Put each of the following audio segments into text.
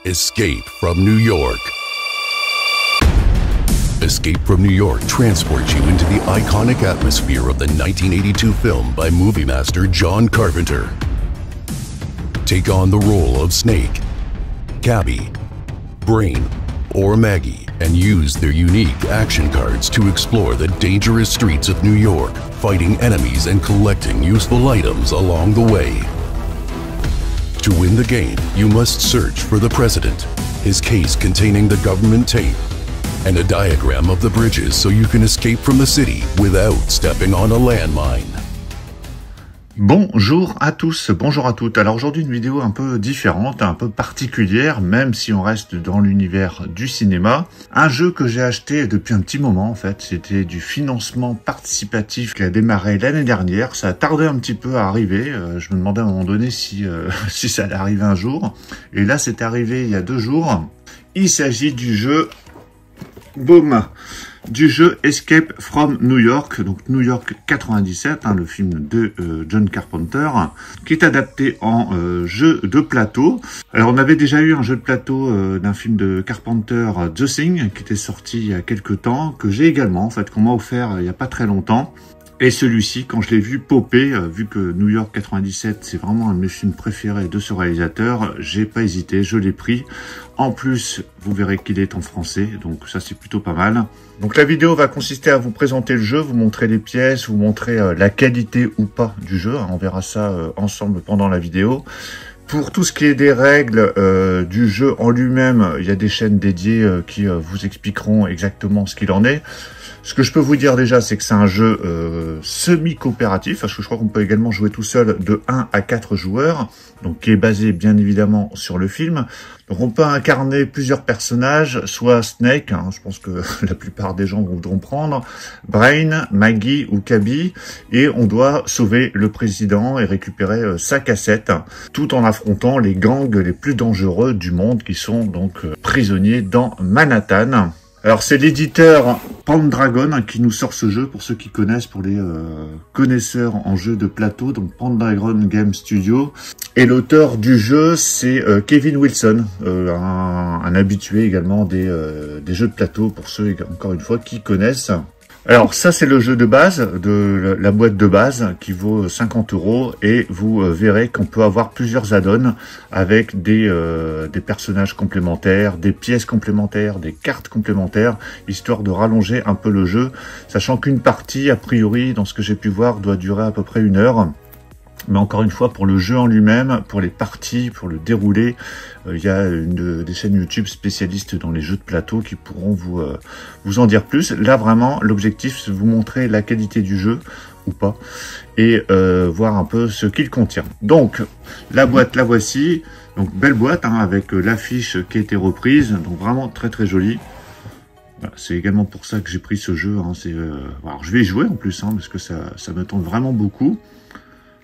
Escape from New York. Escape from New York transports you into the iconic atmosphere of the 1982 film by movie master John Carpenter. Take on the role of Snake, Cabby, Brain, or Maggie and use their unique action cards to explore the dangerous streets of New York, fighting enemies and collecting useful items along the way. To win the game, you must search for the president, his case containing the government tape, and a diagram of the bridges so you can escape from the city without stepping on a landmine. Bonjour à tous, bonjour à toutes. Alors aujourd'hui une vidéo un peu différente, un peu particulière, même si on reste dans l'univers du cinéma. Un jeu que j'ai acheté depuis un petit moment en fait, c'était du financement participatif qui a démarré l'année dernière. Ça a tardé un petit peu à arriver, je me demandais à un moment donné si ça allait arriver un jour. Et là c'est arrivé il y a 2 jours. Il s'agit du jeu, boum, du jeu Escape from New York, donc New York 97, le film de John Carpenter, qui est adapté en jeu de plateau. Alors on avait déjà eu un jeu de plateau d'un film de Carpenter, The Thing, qui était sorti il y a quelques temps, que j'ai également, en fait, qu'on m'a offert il y a pas très longtemps. Et celui-ci, quand je l'ai vu popper, vu que New York 97, c'est vraiment un de mes films préférés de ce réalisateur, j'ai pas hésité, je l'ai pris. En plus, vous verrez qu'il est en français, donc ça c'est plutôt pas mal. Donc la vidéo va consister à vous présenter le jeu, vous montrer les pièces, vous montrer la qualité ou pas du jeu. On verra ça ensemble pendant la vidéo. Pour tout ce qui est des règles du jeu en lui-même, il y a des chaînes dédiées qui vous expliqueront exactement ce qu'il en est. Ce que je peux vous dire déjà, c'est que c'est un jeu semi-coopératif, parce que je crois qu'on peut également jouer tout seul de 1 à 4 joueurs, donc qui est basé bien évidemment sur le film. Donc on peut incarner plusieurs personnages, soit Snake, je pense que la plupart des gens voudront prendre, Brain, Maggie ou Cabby, et on doit sauver le président et récupérer sa cassette, tout en affrontant les gangs les plus dangereux du monde, qui sont donc prisonniers dans Manhattan. Alors c'est l'éditeur Pendragon qui nous sort ce jeu, pour ceux qui connaissent, pour les connaisseurs en jeu de plateau, donc Pendragon Game Studio. Et l'auteur du jeu, c'est Kevin Wilson, un habitué également des jeux de plateau, pour ceux, encore une fois, qui connaissent. Alors ça c'est le jeu de base, de la boîte de base qui vaut 50 € et vous verrez qu'on peut avoir plusieurs add-ons avec des personnages complémentaires, des pièces complémentaires, des cartes complémentaires, histoire de rallonger un peu le jeu, sachant qu'une partie, a priori, dans ce que j'ai pu voir, doit durer à peu près 1 heure. Mais encore une fois, pour le jeu en lui-même, pour les parties, pour le déroulé, il y a des chaînes YouTube spécialistes dans les jeux de plateau qui pourront vous en dire plus. Là, vraiment, l'objectif, c'est de vous montrer la qualité du jeu, ou pas, et voir un peu ce qu'il contient. Donc, la boîte, la voici. Donc, belle boîte, avec l'affiche qui a été reprise. Donc, vraiment très très jolie. Voilà, c'est également pour ça que j'ai pris ce jeu. Alors, je vais y jouer en plus, parce que ça me tente vraiment beaucoup.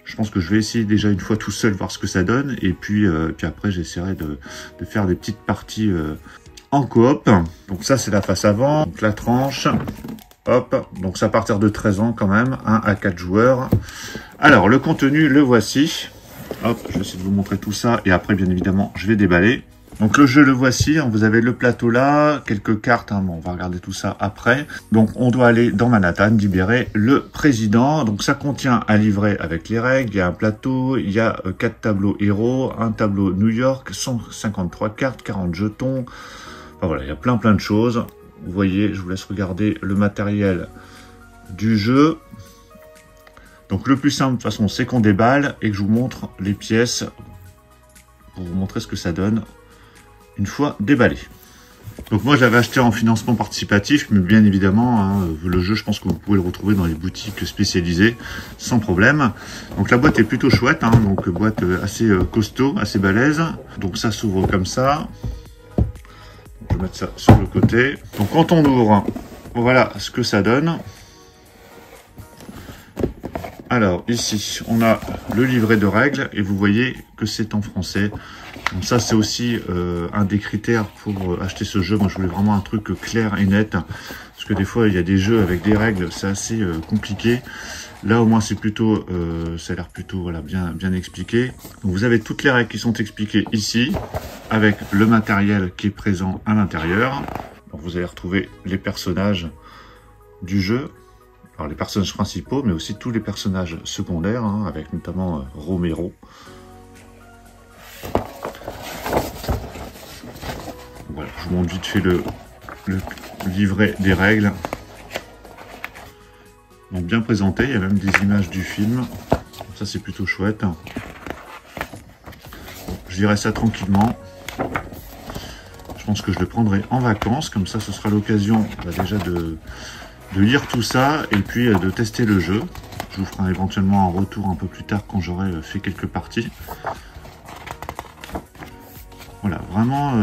Je pense que je vais essayer déjà une fois tout seul, voir ce que ça donne. Et puis après, j'essaierai de faire des petites parties en coop. Donc ça, c'est la face avant. Donc la tranche. Hop. Donc c'est à partir de 13 ans quand même. 1 à 4 joueurs. Alors, le contenu, le voici. Hop, je vais essayer de vous montrer tout ça. Et après, bien évidemment, je vais déballer. Donc le jeu, le voici, vous avez le plateau là, quelques cartes, bon, on va regarder tout ça après. Donc on doit aller dans Manhattan, libérer le président. Donc ça contient un livret avec les règles, il y a un plateau, il y a 4 tableaux héros, un tableau New York, 153 cartes, 40 jetons. Enfin voilà, il y a plein de choses. Vous voyez, je vous laisse regarder le matériel du jeu. Donc le plus simple de toute façon, c'est qu'on déballe et que je vous montre les pièces pour vous montrer ce que ça donne une fois déballé. Donc moi je l'avais acheté en financement participatif, mais bien évidemment le jeu, je pense que vous pouvez le retrouver dans les boutiques spécialisées sans problème. Donc la boîte est plutôt chouette, donc boîte assez costaud, assez balèze. Donc ça s'ouvre comme ça. Je vais mettre ça sur le côté. Donc quand on ouvre, voilà ce que ça donne. Alors ici on a le livret de règles et vous voyez que c'est en français. Donc ça c'est aussi un des critères pour acheter ce jeu. Moi je voulais vraiment un truc clair et net, parce que des fois il y a des jeux avec des règles, c'est assez compliqué. Là au moins c'est plutôt, ça a l'air plutôt voilà, bien expliqué. Donc vous avez toutes les règles qui sont expliquées ici, avec le matériel qui est présent à l'intérieur. Vous allez retrouver les personnages du jeu, alors les personnages principaux, mais aussi tous les personnages secondaires, hein, avec notamment Romero. Voilà, je vous montre vite fait le livret des règles. Donc bien présenté, il y a même des images du film. Ça c'est plutôt chouette. Je dirais ça tranquillement. Je pense que je le prendrai en vacances, comme ça ce sera l'occasion déjà de lire tout ça et puis de tester le jeu. Je vous ferai éventuellement un retour un peu plus tard quand j'aurai fait quelques parties. Voilà, vraiment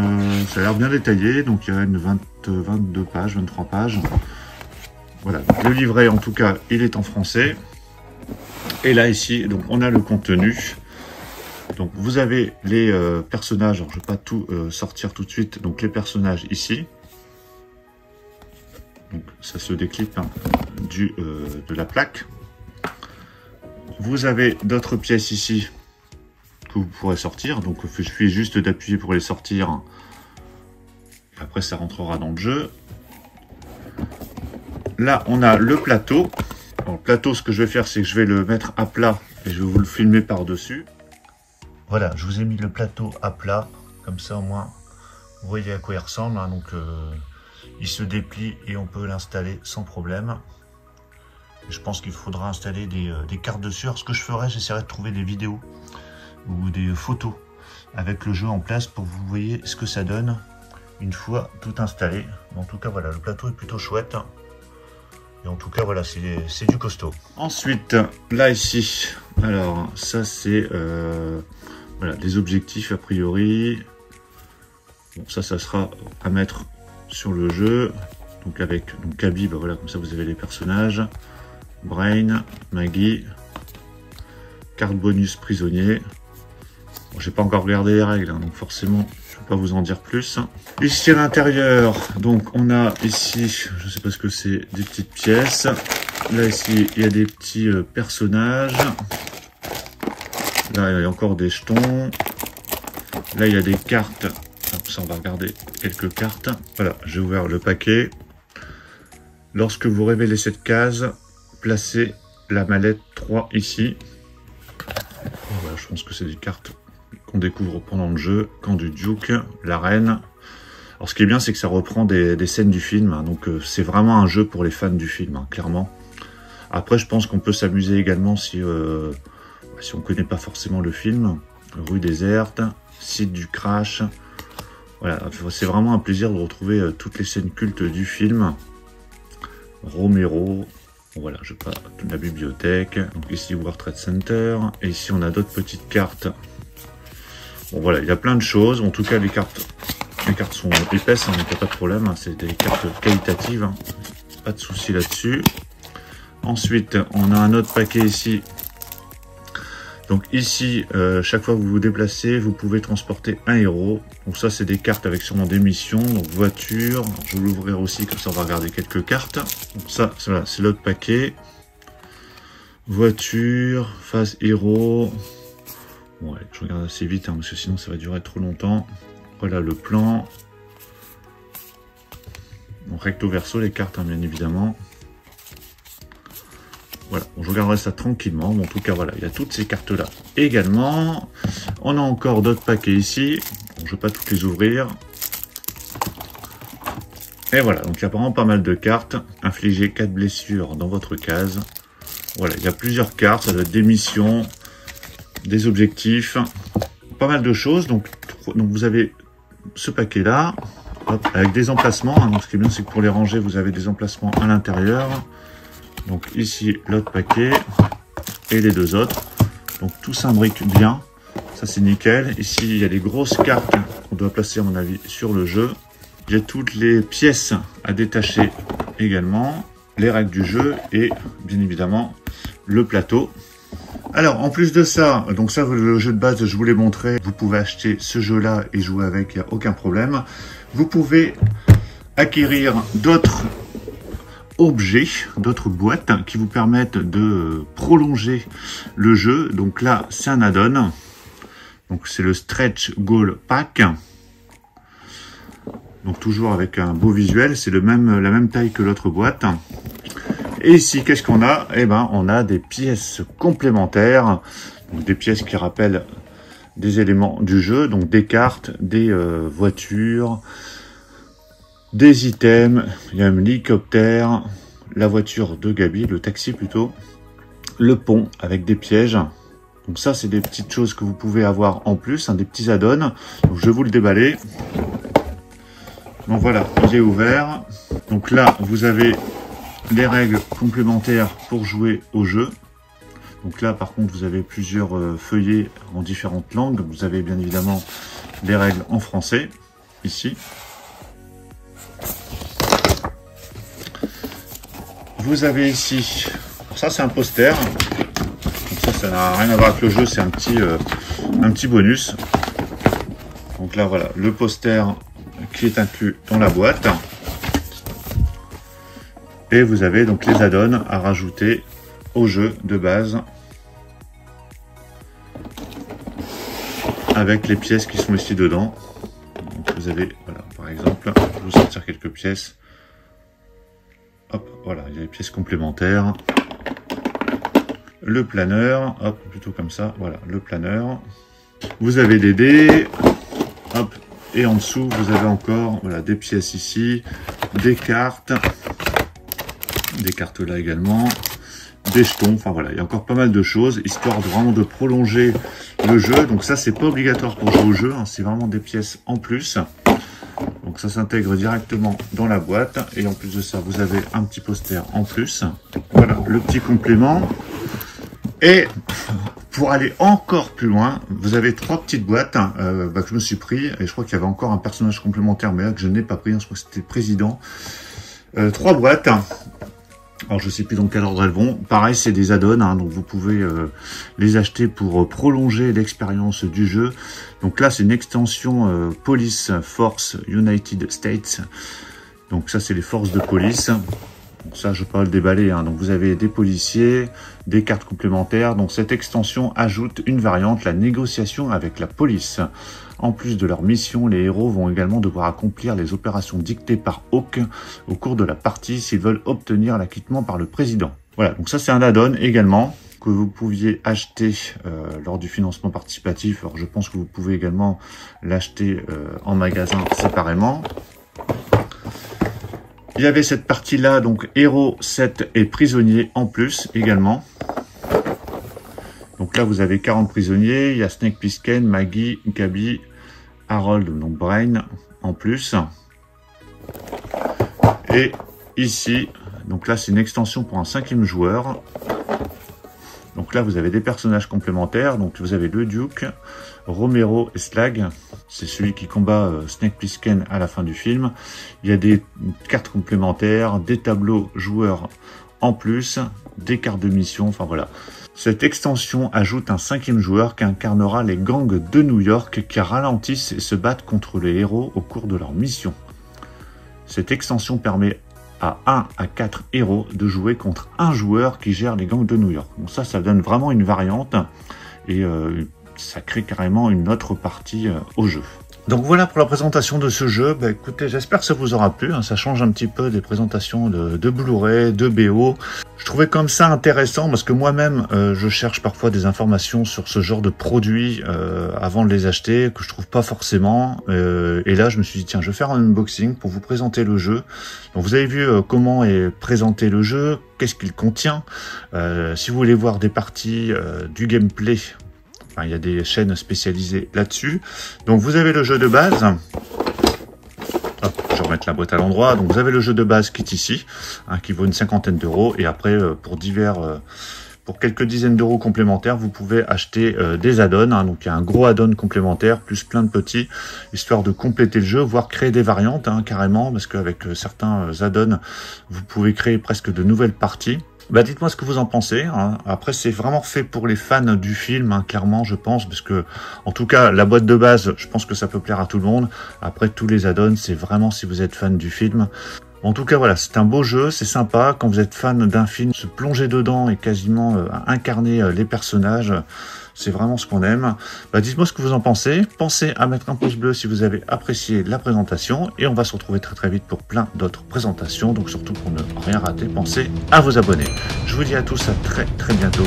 ça a l'air bien détaillé, donc il y a une 22 pages, 23 pages. Voilà, donc le livret en tout cas il est en français. Et là ici, donc on a le contenu. Donc vous avez les personnages, alors je ne vais pas tout sortir tout de suite, donc les personnages ici. Donc ça se déclipe hein, de la plaque. Vous avez d'autres pièces ici que vous pourrez sortir, donc il suffit juste d'appuyer pour les sortir. Après ça rentrera dans le jeu. Là on a le plateau. Alors, le plateau, ce que je vais faire, c'est que je vais le mettre à plat et je vais vous le filmer par-dessus. Voilà, je vous ai mis le plateau à plat, comme ça au moins vous voyez à quoi il ressemble. Hein, donc il se déplie et on peut l'installer sans problème. Et je pense qu'il faudra installer des cartes dessus. Alors, ce que je ferai, j'essaierai de trouver des vidéos ou des photos avec le jeu en place pour que vous voyez ce que ça donne une fois tout installé. En tout cas, voilà, le plateau est plutôt chouette. Et en tout cas, voilà, c'est du costaud. Ensuite, là, ici, alors, ça, c'est voilà, les objectifs, a priori. Bon, ça sera à mettre sur le jeu. Donc, avec Khabib, voilà, comme ça, vous avez les personnages. Brain, Maggie, carte bonus prisonnier. Bon, j'ai pas encore regardé les règles, hein, donc forcément, je ne vais pas vous en dire plus. Ici à l'intérieur, donc on a ici, je sais pas ce que c'est, des petites pièces. Là ici, il y a des petits personnages. Là, il y a encore des jetons. Là, il y a des cartes. Donc ça, on va regarder quelques cartes. Voilà, j'ai ouvert le paquet. Lorsque vous révélez cette case, placez la mallette 3 ici. Voilà, je pense que c'est des cartes qu'on découvre pendant le jeu. Camp du Duke, la reine. Alors ce qui est bien, c'est que ça reprend des scènes du film. Hein, donc c'est vraiment un jeu pour les fans du film, hein, clairement. Après, je pense qu'on peut s'amuser également si on ne connaît pas forcément le film. Rue déserte, site du crash. Voilà, c'est vraiment un plaisir de retrouver toutes les scènes cultes du film. Romero. Bon, voilà, je pas toute la bibliothèque. Donc ici, World Trade Center. Et ici, on a d'autres petites cartes. Bon, voilà, il y a plein de choses. En tout cas, les cartes sont épaisses, hein, donc il n'y a pas de problème. Hein, c'est des cartes qualitatives. Hein, pas de souci là-dessus. Ensuite, on a un autre paquet ici. Donc ici, chaque fois que vous vous déplacez, vous pouvez transporter un héros. Donc ça, c'est des cartes avec sûrement des missions. Donc voiture, je vais l'ouvrir aussi, comme ça on va regarder quelques cartes. Donc ça, voilà, c'est l'autre paquet. Voiture, phase héros. Bon, ouais, je regarde assez vite, hein, parce que sinon ça va durer trop longtemps. Voilà le plan. Donc recto verso les cartes, hein, bien évidemment. Voilà, bon, je regarderai ça tranquillement. Bon, en tout cas, voilà, il y a toutes ces cartes-là également. On a encore d'autres paquets ici. Bon, je ne vais pas toutes les ouvrir. Et voilà, donc il y a vraiment pas mal de cartes. Infligez 4 blessures dans votre case. Voilà, il y a plusieurs cartes. Ça doit être des missions, des objectifs, pas mal de choses. Donc vous avez ce paquet-là, avec des emplacements. Hein. Donc ce qui est bien, c'est que pour les ranger, vous avez des emplacements à l'intérieur. Donc ici, l'autre paquet et les deux autres. Donc tout s'imbrique bien. Ça, c'est nickel. Ici, il y a les grosses cartes qu'on doit placer, à mon avis, sur le jeu. Il y a toutes les pièces à détacher également. Les règles du jeu et, bien évidemment, le plateau. Alors, en plus de ça, donc ça, le jeu de base, je vous l'ai montré. Vous pouvez acheter ce jeu-là et jouer avec, il n'y a aucun problème. Vous pouvez acquérir d'autres objets, d'autres boîtes qui vous permettent de prolonger le jeu. Donc là, c'est un add-on. Donc c'est le Stretch Goal Pack. Donc toujours avec un beau visuel, c'est la même taille que l'autre boîte. Et ici, qu'est-ce qu'on a? Eh ben, on a des pièces complémentaires, donc des pièces qui rappellent des éléments du jeu, donc des cartes, des voitures, des items. Il y a un hélicoptère, la voiture de Gabi, le taxi plutôt, le pont avec des pièges. Donc ça, c'est des petites choses que vous pouvez avoir en plus, hein, des petits add-ons. Donc je vais vous le déballer. Donc voilà, il est ouvert. Donc là, vous avez les règles complémentaires pour jouer au jeu. Donc là, par contre, vous avez plusieurs feuillets en différentes langues. Vous avez bien évidemment les règles en français, ici. Vous avez ici, ça c'est un poster. Donc ça n'a rien à voir avec le jeu, c'est un petit bonus. Donc là, voilà, le poster qui est inclus dans la boîte. Et vous avez donc les add-ons à rajouter au jeu de base. Avec les pièces qui sont ici dedans. Donc vous avez, voilà, par exemple, je vais vous sortir quelques pièces. Hop, voilà, il y a les pièces complémentaires. Le planeur, hop, plutôt comme ça, voilà, le planeur. Vous avez des dés, hop, et en dessous, vous avez encore, voilà, des pièces ici, des cartes là également, des jetons, enfin voilà, il y a encore pas mal de choses, histoire de vraiment de prolonger le jeu. Donc ça, c'est pas obligatoire pour jouer au jeu, hein, c'est vraiment des pièces en plus. Donc ça s'intègre directement dans la boîte. Et en plus de ça, vous avez un petit poster en plus. Voilà, le petit complément. Et pour aller encore plus loin, vous avez 3 petites boîtes que je me suis pris. Et je crois qu'il y avait encore un personnage complémentaire, mais là que je n'ai pas pris. Je crois que c'était le président. 3 boîtes. Alors je sais plus dans quel ordre elles vont. Pareil, c'est des add-ons, hein, donc vous pouvez les acheter pour prolonger l'expérience du jeu. Donc là, c'est une extension Police Force United States. Donc ça, c'est les forces de police. Donc ça, je peux pas le déballer, hein. Donc vous avez des policiers, des cartes complémentaires. Donc cette extension ajoute une variante, la négociation avec la police. En plus de leur mission, les héros vont également devoir accomplir les opérations dictées par Hawk au cours de la partie s'ils veulent obtenir l'acquittement par le président. Voilà, donc ça c'est un add-on également que vous pouviez acheter lors du financement participatif. Alors je pense que vous pouvez également l'acheter en magasin séparément. Il y avait cette partie-là, donc héros, 7 et prisonniers en plus également. Donc là, vous avez 40 prisonniers. Il y a Snake Plissken, Maggie, Gabi, Harold, donc Brain en plus. Et ici, donc là, c'est une extension pour un 5e joueur. Donc là, vous avez des personnages complémentaires. Donc vous avez le Duke, Romero et Slag. C'est celui qui combat Snake Plissken à la fin du film. Il y a des cartes complémentaires, des tableaux joueurs en plus, des cartes de mission, enfin voilà. Cette extension ajoute un 5e joueur qui incarnera les gangs de New York qui ralentissent et se battent contre les héros au cours de leur mission. Cette extension permet à 1 à 4 héros de jouer contre un joueur qui gère les gangs de New York. Donc ça donne vraiment une variante et ça crée carrément une autre partie au jeu. Donc voilà pour la présentation de ce jeu. Bah, écoutez, j'espère que ça vous aura plu, hein. Ça change un petit peu des présentations de Blu-ray, de BO. Je trouvais comme ça intéressant parce que moi-même, je cherche parfois des informations sur ce genre de produits avant de les acheter, que je trouve pas forcément. Et là, je me suis dit, tiens, je vais faire un unboxing pour vous présenter le jeu. Donc vous avez vu comment est présenté le jeu, qu'est-ce qu'il contient. Si vous voulez voir des parties du gameplay, il y a des chaînes spécialisées là-dessus. Donc vous avez le jeu de base. Hop, je vais remettre la boîte à l'endroit. Donc vous avez le jeu de base qui est ici, hein, qui vaut une 50aine d'euros. Et après, pour quelques dizaines d'euros complémentaires, vous pouvez acheter des add-ons. Hein. Donc il y a un gros add-on complémentaire, plus plein de petits, histoire de compléter le jeu, voire créer des variantes, hein, carrément, parce qu'avec certains add-ons, vous pouvez créer presque de nouvelles parties. Bah dites-moi ce que vous en pensez, hein. Après c'est vraiment fait pour les fans du film, hein, clairement je pense, parce que en tout cas la boîte de base, je pense que ça peut plaire à tout le monde. Après tous les add-ons, c'est vraiment si vous êtes fan du film. En tout cas, voilà, c'est un beau jeu, c'est sympa. Quand vous êtes fan d'un film, se plonger dedans et quasiment incarner les personnages, c'est vraiment ce qu'on aime. Bah, dites-moi ce que vous en pensez. Pensez à mettre un pouce bleu si vous avez apprécié la présentation. Et on va se retrouver très très vite pour plein d'autres présentations. Donc surtout pour ne rien rater, pensez à vous abonner. Je vous dis à tous à très très bientôt.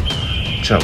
Ciao.